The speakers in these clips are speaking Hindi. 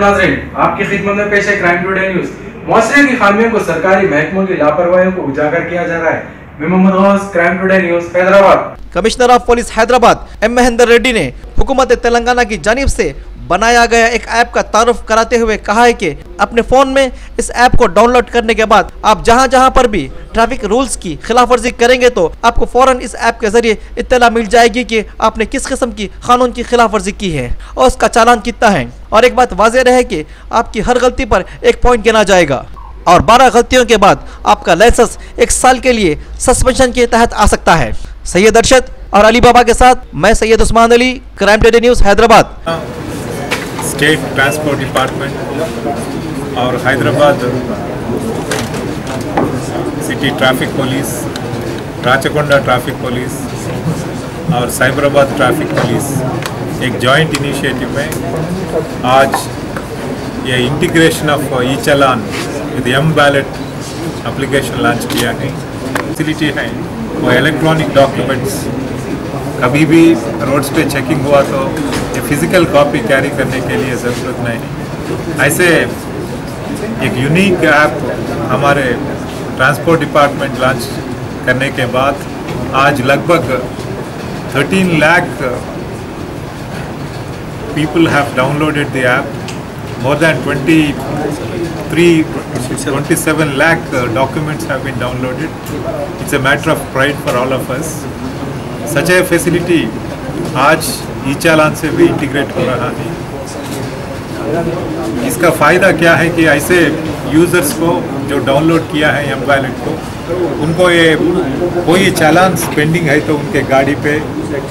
नाज़रीन, आपकी खिदमत में पेश है क्राइम टुडे न्यूज। मुआशरे की खामियों को सरकारी महकमों की लापरवाहियों को उजागर किया जा रहा है। मैं Mohammed Ghaus, crime today news, Hyderabad. Commissioner of police Hyderabad M Mahender Reddy ने हुकूमत तेलंगाना की जानिब से बनाया गया एक ऐप का तारुफ कराते हुए कहा है कि अपने फ़ोन में इस ऐप को डाउनलोड करने के बाद आप जहां पर भी ट्रैफिक रूल्स की खिलाफवर्जी करेंगे तो आपको फ़ौरन इस ऐप के जरिए इत्तला मिल जाएगी कि आपने किस किस्म की कानून की खिलाफवर्जी की है और उसका चालान कितना है। और एक बात वाज़ेह रहे कि आपकी हर गलती पर 1 पॉइंट गिना जाएगा और 12 गलतियों के बाद आपका लाइसेंस 1 साल के लिए सस्पेंशन के तहत आ सकता है। सैयद अरशद और अली बाबा के साथ मैं Syed Usman Ali, Crime Today News, Hyderabad. State transport department और Hyderabad city traffic police, Rachakonda traffic police और साइबराबाद ट्रैफिक पुलिस एक जॉइंट इनिशिएटिव में आज ये integration of e challan with M wallet application launch किया है। फैसिलिटी है वो इलेक्ट्रॉनिक डॉक्यूमेंट्स कभी भी रोड्स पे चेकिंग हुआ तो ये फिज़िकल कॉपी कैरी करने के लिए ज़रूरत नहीं। ऐसे एक यूनिक ऐप हमारे ट्रांसपोर्ट डिपार्टमेंट लॉन्च करने के बाद आज लगभग 13 lakh people have downloaded the app. More than 27 lakh documents have been downloaded. It's a matter of pride for all of us. Such a facility आज ई चालान से भी इंटीग्रेट हो रहा है। इसका फ़ायदा क्या है कि ऐसे यूज़र्स को जो डाउनलोड किया है एम वैलेट को, उनको ये कोई चालान पेंडिंग है तो उनके गाड़ी पे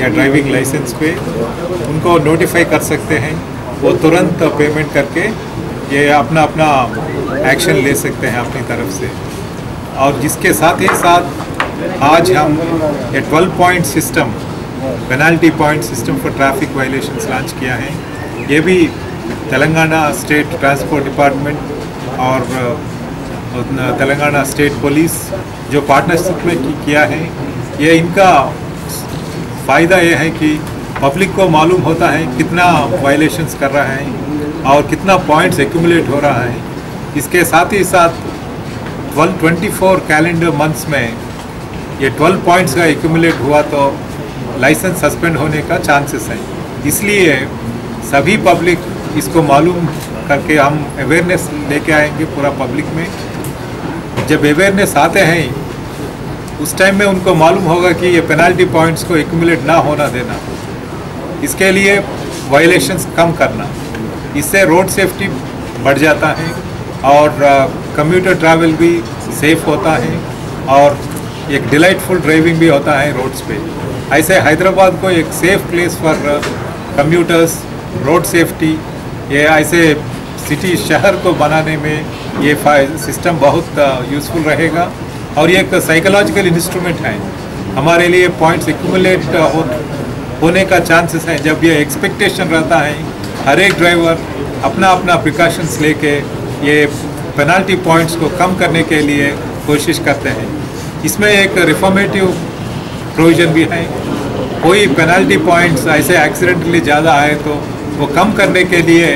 या ड्राइविंग लाइसेंस पे उनको नोटिफाई कर सकते हैं। वो तुरंत पेमेंट करके ये अपना एक्शन ले सकते हैं अपनी तरफ से। और जिसके साथ ही साथ आज हम ये 12 point system, penalty point system for traffic violations launch किया है। ये भी तेलंगाना स्टेट ट्रांसपोर्ट डिपार्टमेंट और तेलंगाना स्टेट पुलिस जो पार्टनरशिप में किया है। ये इनका फ़ायदा ये है कि पब्लिक को मालूम होता है कितना वायलेशंस कर रहा है और कितना पॉइंट्स एक्यूमुलेट हो रहा है। इसके साथ ही साथ 24 कैलेंडर मंथ्स में ये 12 पॉइंट्स का एक्यूमुलेट हुआ तो लाइसेंस सस्पेंड होने का चांसेस है। इसलिए सभी पब्लिक इसको मालूम करके हम अवेयरनेस लेके आएंगे पूरा पब्लिक में। जब अवेयरनेस आते हैं उस टाइम में उनको मालूम होगा कि ये पेनल्टी पॉइंट्स को एक्यूमुलेट ना होना देना, इसके लिए वायलेशंस कम करना, इससे रोड सेफ्टी बढ़ जाता है और कम्यूटर ट्रैवल भी सेफ होता है और एक डिलाइटफुल ड्राइविंग भी होता है रोड्स पे। ऐसे हैदराबाद को एक safe place for commuters, road safety, ये ऐसे सिटी शहर को बनाने में ये सिस्टम बहुत यूज़फुल रहेगा। और ये एक साइकोलॉजिकल इंस्ट्रूमेंट है हमारे लिए। पॉइंट्स एक्यूमुलेट होने का चांसेस है जब ये एक्सपेक्टेशन रहता है। हर एक ड्राइवर अपना प्रिकॉशंस लेके ये पेनल्टी पॉइंट्स को कम करने के लिए कोशिश करते हैं। इसमें एक रिफॉर्मेटिव प्रोविज़न भी है। कोई पेनल्टी पॉइंट्स ऐसे एक्सीडेंटली ज़्यादा आए तो वो कम करने के लिए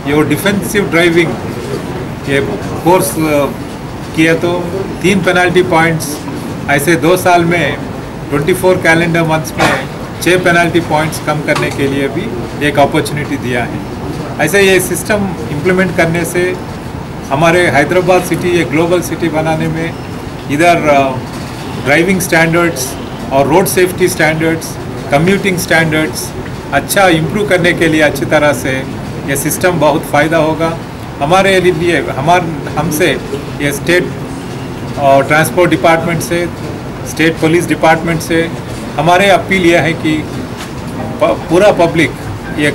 ये डिफेंसिव ड्राइविंग ये कोर्स किया तो 3 पेनल्टी पॉइंट्स ऐसे 2 साल में 24 कैलेंडर मंथ्स में 6 पेनल्टी पॉइंट्स कम करने के लिए भी एक अपॉर्चुनिटी दिया है। ऐसे ये सिस्टम इम्प्लीमेंट करने से हमारे हैदराबाद सिटी एक ग्लोबल सिटी बनाने में इधर ड्राइविंग स्टैंडर्ड्स और road safety standards, commuting standards अच्छा इम्प्रूव करने के लिए अच्छी तरह से ये सिस्टम बहुत फ़ायदा होगा हमारे लिए। हमसे ये स्टेट और ट्रांसपोर्ट डिपार्टमेंट से, स्टेट पुलिस डिपार्टमेंट से हमारे अपील यह है कि पूरा पब्लिक ये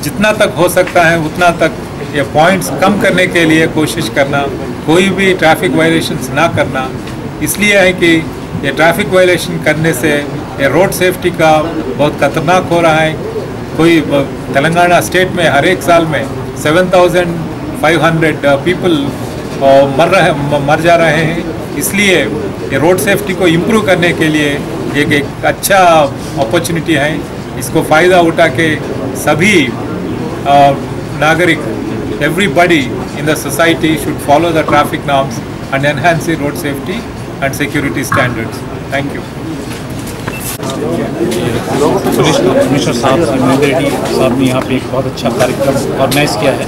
जितना तक हो सकता है उतना तक ये पॉइंट्स कम करने के लिए कोशिश करना, कोई भी ट्रैफिक वायलेशंस ना करना। इसलिए है कि ये ट्रैफिक वायलेशन करने से ये रोड सेफ्टी का बहुत खतरनाक हो रहा है। कोई तेलंगाना स्टेट में हर एक साल में 7,500 पीपल मर जा रहे हैं। इसलिए ये रोड सेफ्टी को इम्प्रूव करने के लिए एक अच्छा अपॉर्चुनिटी है। इसको फ़ायदा उठा के सभी Nagarik, everybody in the society should follow the traffic norms and enhance the road safety and security standards. Thank you. Police commissioner साहब महेंद्र रेड्डी साहब ने यहाँ पे एक बहुत अच्छा कार्यक्रम ऑर्गेनाइज किया है,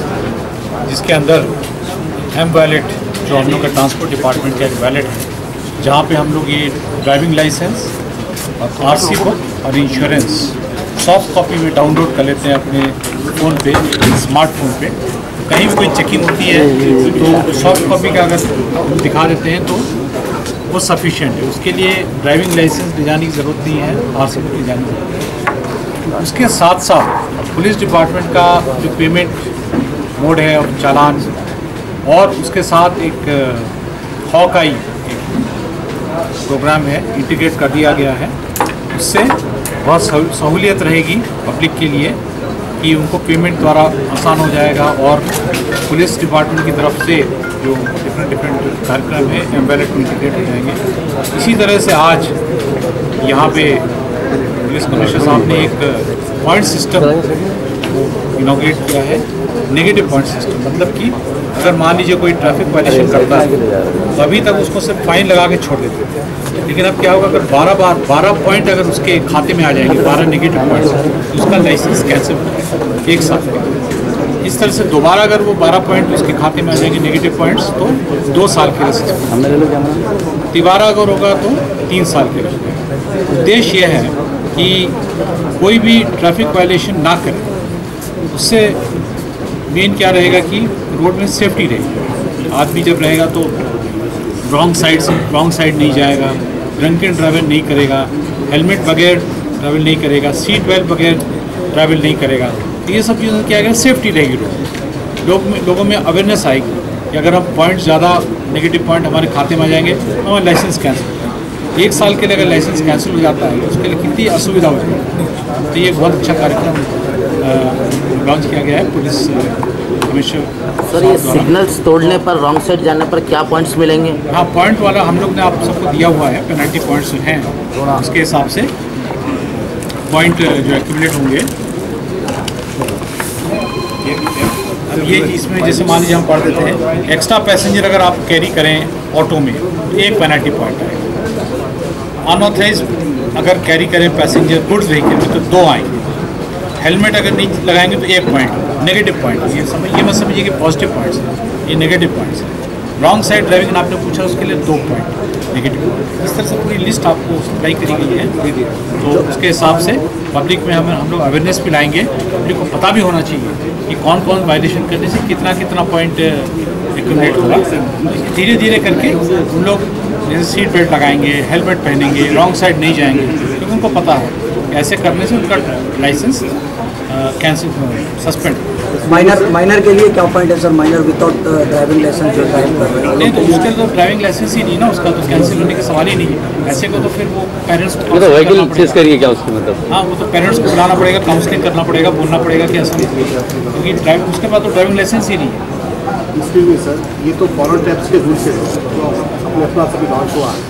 जिसके अंदर एम वैलेट जो हम लोग का ट्रांसपोर्ट डिपार्टमेंट का एक वैलेट है, जहाँ पे हम लोग ये ड्राइविंग लाइसेंस और आरसी बुक और इंश्योरेंस सॉफ्ट कॉपी में डाउनलोड कर लेते हैं अपने फ़ोन पे, स्मार्टफोन पे। कहीं भी कोई चेकिंग होती है तो सॉफ्ट कॉपी का अगर दिखा देते हैं तो वो सफिशिएंट है। उसके लिए ड्राइविंग लाइसेंस ले जाने की ज़रूरत नहीं है, आरसी बुक ले जाने की ज़रूरत है। उसके साथ साथ पुलिस डिपार्टमेंट का जो पेमेंट मोड है और चालान, और उसके साथ एक हॉकाई प्रोग्राम है, इंटीग्रेट कर दिया गया है। उससे बहुत सहूलियत रहेगी पब्लिक के लिए कि उनको पेमेंट द्वारा आसान हो जाएगा, और पुलिस डिपार्टमेंट की तरफ से जो डिफरेंट कार्यक्रम है एम वैलेट में इंटीग्रेट हो जाएंगे। इसी तरह से आज यहाँ पे पुलिस कमिश्नर साहब ने एक पॉइंट सिस्टम इनॉग्रेट किया है, नेगेटिव पॉइंट सिस्टम। मतलब कि अगर मान लीजिए कोई ट्रैफिक वायलेशन करता है तो अभी तक उसको सिर्फ फाइन लगा के छोड़ देते थे, लेकिन अब क्या होगा, अगर 12 पॉइंट अगर उसके खाते में आ जाएंगे, 12 नेगेटिव पॉइंट्स, तो उसका लाइसेंस कैंसिल हो जाएगा 1 साल के। इस तरह से दोबारा अगर वो 12 पॉइंट उसके खाते में आ जाएंगे नेगेटिव पॉइंट्स, तो 2 साल के लाइसेंस, दोबारा अगर होगा तो 3 साल के लाइसेंस। उद्देश्य यह है कि कोई भी ट्रैफिक वायलेशन ना करे, उससे मेन क्या रहेगा कि रोड में सेफ्टी रहेगी। आदमी जब रहेगा तो रॉन्ग साइड नहीं जाएगा, ड्रंकन ट्रैवल नहीं करेगा, हेलमेट बगैर ट्रैवल नहीं करेगा, सीट बेल्ट बगैर ट्रैवल नहीं करेगा। तो ये सब चीज़ें क्या है, सेफ्टी रहेगी लोगों में अवेयरनेस आएगी कि अगर हम पॉइंट ज़्यादा नेगेटिव पॉइंट हमारे खाते में आ जाएंगे तो हमारा लाइसेंस कैंसिल हो जाएगा। 1 साल के लिए अगर लाइसेंस कैंसिल हो जाता है तो उसके लिए कितनी असुविधा हो जाएगी। तो ये बहुत अच्छा कार्यक्रम लॉन्च किया गया है पुलिस कमिश्नर। सर, ये सिग्नल्स तोड़ने पर, रॉन्ग साइड जाने पर क्या पॉइंट्स मिलेंगे? हाँ, पॉइंट वाला हम लोग ने आप सबको दिया हुआ है, पेनल्टी पॉइंट्स हैं, उसके हिसाब से पॉइंट जो एक्यूमुलेट होंगे। अब ये इसमें जैसे मान लीजिए हम पढ़ देते हैं, एक्स्ट्रा पैसेंजर अगर आप कैरी करें ऑटो में तो 1 पेनल्टी पॉइंट आएगा। अनऑथराइज अगर कैरी करें पैसेंजर गुड्स व्हीकल में तो 2 आएंगे। हेलमेट अगर नहीं लगाएंगे तो 1 पॉइंट नेगेटिव पॉइंट। ये मत समझिए कि पॉजिटिव पॉइंट्स हैं, ये नेगेटिव पॉइंट्स हैं। रॉन्ग साइड ड्राइविंग आपने पूछा, उसके लिए 2 पॉइंट नेगेटिव पॉइंट। इस तरह से पूरी लिस्ट आपको सप्लाई करी गई है। तो उसके हिसाब से पब्लिक में हम लोग अवेयरनेस भी लाएंगे। पब्लिक को पता भी होना चाहिए कि कौन कौन वायलेशन करने से कितना पॉइंट एक्यूमुलेट होगा। धीरे धीरे करके उन लोग जैसे सीट बेल्ट लगाएंगे, हेलमेट पहनेंगे, रॉन्ग साइड नहीं जाएंगे, क्योंकि उनको पता है ऐसे करने से उनका लाइसेंस कैंसिल सस्पेंड। माइनर के लिए क्या पॉइंट है sir? Minor without driving license जो ड्राइव कर रहे हैं, नहीं तो उसके तो ड्राइविंग लाइसेंस ही नहीं ना, उसका तो कैंसिल होने का सवाल ही नहीं है। ऐसे को तो फिर वो पेरेंट्स को तो व्हीकल सीज करिए क्या उसकी मतलब? हाँ, वो तो पेरेंट्स को बुलाना पड़ेगा, काउंसलिंग करना पड़ेगा, बोलना पड़ेगा कि ऐसा नहीं, क्योंकि ड्राइव उसके बाद तो ड्राइविंग लाइसेंस ही नहीं है। इसके लिए सर ये तो फॉरेन टैक्स के रूल्स है जो अपने अपना सभी लॉन्च हुआ है,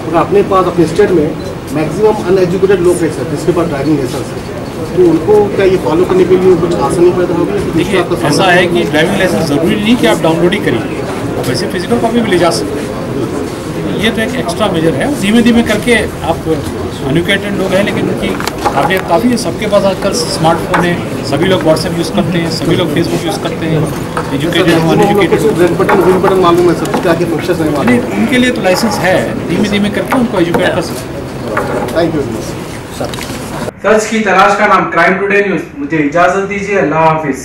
और अपने पास अपने स्टेट में मैक्सिमम अनएजुकेटेड लोग हैं सर, जिसके पास ड्राइविंग लाइसेंस है, तो उनको क्या ये फॉलो करने के लिए कुछ आसानी पैदा होगी? देखिए, ऐसा है कि ड्राइविंग लाइसेंस ज़रूरी नहीं कि आप डाउनलोड ही करिए, वैसे फिजिकल कॉपी भी ले जा सकते हैं। ये तो एक एक्स्ट्रा मेजर है। धीमे धीमे करके आप अनएजुकेटेड लोग हैं लेकिन उनकी काबिलियत काफ़ी है। सबके पास आजकल स्मार्टफोन है, सभी लोग व्हाट्सएप यूज़ करते हैं, सभी लोग फेसबुक यूज़ करते हैं, एजुकेटेड हो अनएजुकेटेड। रेड बटन मालूम है सर, क्या क्या फंक्शंस नहीं मालूम? नहीं, उनके लिए तो लाइसेंस है, धीमे धीमे करके उनको एजुकेट कर सकते हैं। Thank you sir. सच की तलाश का नाम क्राइम टुडे न्यूज। मुझे इजाजत दीजिए, अल्लाह हाफिज।